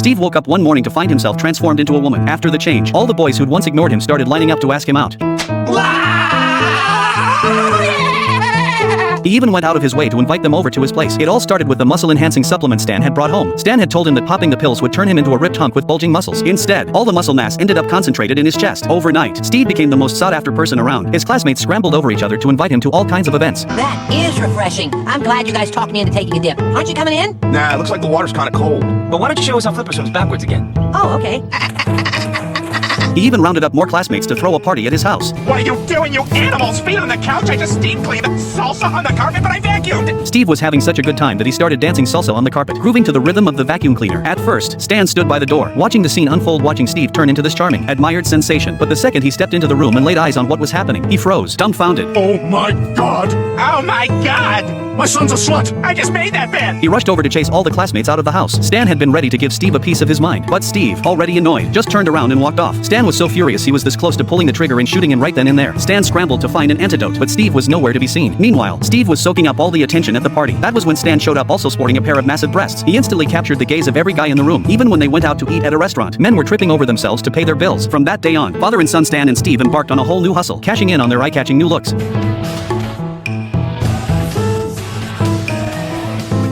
Steve woke up one morning to find himself transformed into a woman. After the change, all the boys who'd once ignored him started lining up to ask him out. He even went out of his way to invite them over to his place. It all started with the muscle-enhancing supplement Stan had brought home. Stan had told him that popping the pills would turn him into a ripped hunk with bulging muscles. Instead, all the muscle mass ended up concentrated in his chest. Overnight, Steve became the most sought-after person around. His classmates scrambled over each other to invite him to all kinds of events. That is refreshing. I'm glad you guys talked me into taking a dip. Aren't you coming in? Nah, it looks like the water's kind of cold. But why don't you show us how Flipper swims backwards again? Oh, okay. He even rounded up more classmates to throw a party at his house. What are you doing, you animals? Feet on the couch? I just steam cleaned. Salsa on the carpet, but I vacuumed. Steve was having such a good time that he started dancing salsa on the carpet, grooving to the rhythm of the vacuum cleaner. At first, Stan stood by the door, watching the scene unfold, watching Steve turn into this charming, admired sensation. But the second he stepped into the room and laid eyes on what was happening, he froze, dumbfounded. Oh my god! Oh my god! My son's a slut! I just made that bed! He rushed over to chase all the classmates out of the house. Stan had been ready to give Steve a piece of his mind, but Steve, already annoyed, just turned around and walked off. Stan was so furious he was this close to pulling the trigger and shooting him right then and there. Stan scrambled to find an antidote, but Steve was nowhere to be seen. Meanwhile, Steve was soaking up all the attention at the party. That was when Stan showed up, also sporting a pair of massive breasts. He instantly captured the gaze of every guy in the room. Even when they went out to eat at a restaurant, men were tripping over themselves to pay their bills. From that day on, father and son Stan and Steve embarked on a whole new hustle, cashing in on their eye-catching new looks.